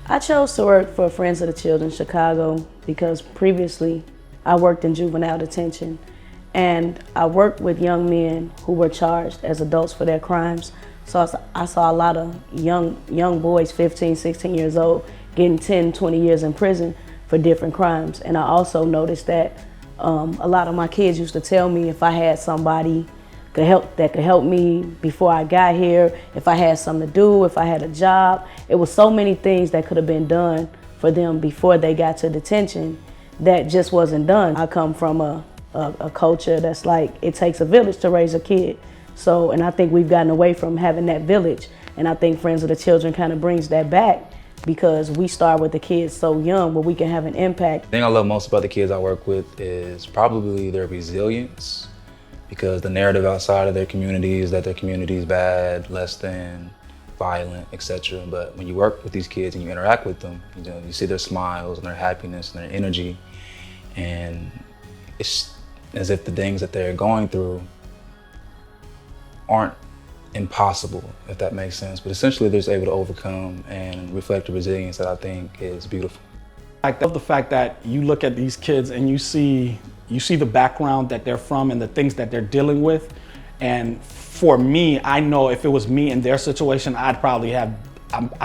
I chose to work for Friends of the Children Chicago because previously I worked in juvenile detention, and I worked with young men who were charged as adults for their crimes. So I saw a lot of young boys, 15, 16 years old, getting 10, 20 years in prison for different crimes. And I also noticed that a lot of my kids used to tell me if I had somebody that could help me before I got here, if I had something to do, if I had a job. It was so many things that could have been done for them before they got to detention that just wasn't done. I come from a culture that's like, it takes a village to raise a kid. So, and I think we've gotten away from having that village. And I think Friends of the Children kind of brings that back because we start with the kids so young where we can have an impact. The thing I love most about the kids I work with is probably their resilience, because the narrative outside of their community is that their community is bad, less than, violent, etc. But when you work with these kids and you interact with them, you see their smiles and their happiness and their energy, and it's as if the things that they're going through aren't impossible, if that makes sense. But essentially they're just able to overcome and reflect the resilience that I think is beautiful. I love the fact that you look at these kids and you see the background that they're from and the things that they're dealing with. And for me, I know if it was me in their situation, I'd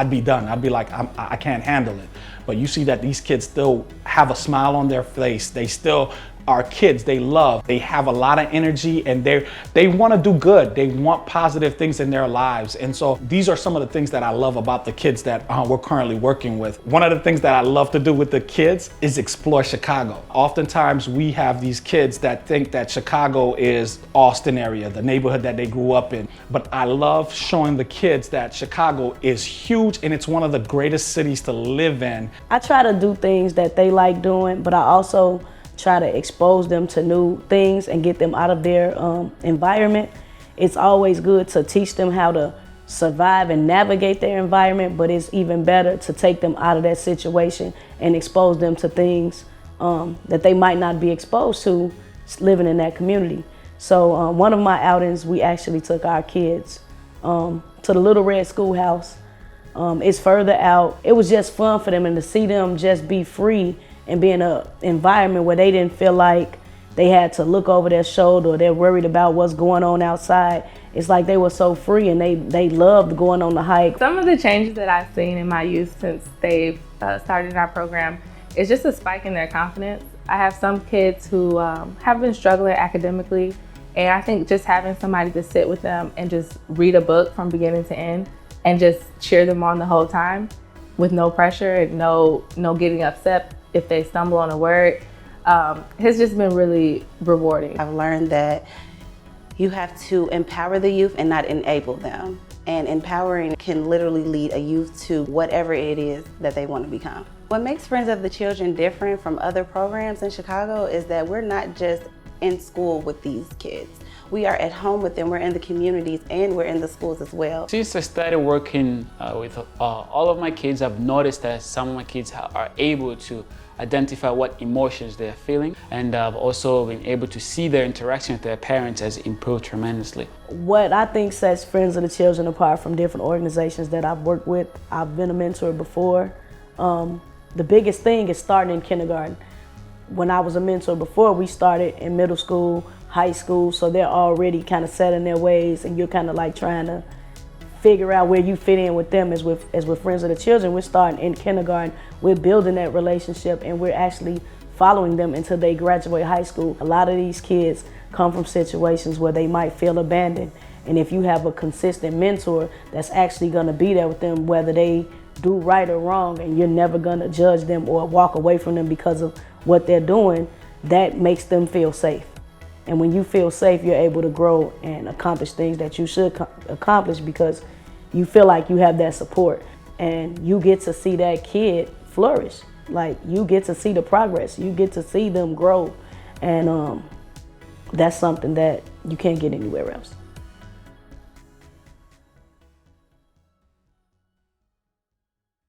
be done. I'd be like, I can't handle it. But you see that these kids still have a smile on their face. They still are kids they love. They have a lot of energy and they want to do good. They want positive things in their lives. And so these are some of the things that I love about the kids that we're currently working with. One of the things that I love to do with the kids is explore Chicago. Oftentimes we have these kids that think that Chicago is Austin area, the neighborhood that they grew up in. But I love showing the kids that Chicago is huge and it's one of the greatest cities to live in. I try to do things that they like doing, but I also try to expose them to new things and get them out of their environment. It's always good to teach them how to survive and navigate their environment, but it's even better to take them out of that situation and expose them to things that they might not be exposed to living in that community. So one of my outings, we actually took our kids to the Little Red Schoolhouse. It's further out. It was just fun for them, and to see them just be free and be in an environment where they didn't feel like they had to look over their shoulder or they're worried about what's going on outside. It's like they were so free and they loved going on the hike. Some of the changes that I've seen in my youth since they've started our program is just a spike in their confidence. I have some kids who have been struggling academically, and I think just having somebody to sit with them and just read a book from beginning to end and just cheer them on the whole time with no pressure and no getting upset if they stumble on a word, has just been really rewarding. I've learned that you have to empower the youth and not enable them. And empowering can literally lead a youth to whatever it is that they want to become. What makes Friends of the Children different from other programs in Chicago is that we're not just in school with these kids. We are at home with them, we're in the communities, and we're in the schools as well. Since I started working with all of my kids, I've noticed that some of my kids are able to identify what emotions they're feeling, and I've also been able to see their interaction with their parents has improved tremendously. What I think sets Friends of the Children apart from different organizations that I've worked with, I've been a mentor before. The biggest thing is starting in kindergarten. When I was a mentor before, we started in middle school, high school, so they're already kind of set in their ways, and you're kind of like trying to figure out where you fit in with them. As with Friends of the Children, we're starting in kindergarten, we're building that relationship, and we're actually following them until they graduate high school. A lot of these kids come from situations where they might feel abandoned, and if you have a consistent mentor that's actually gonna be there with them, whether they do right or wrong, and you're never gonna judge them or walk away from them because of what they're doing, that makes them feel safe. And when you feel safe, you're able to grow and accomplish things that you should accomplish because you feel like you have that support, and you get to see that kid flourish. Like, you get to see the progress, you get to see them grow, and that's something that you can't get anywhere else.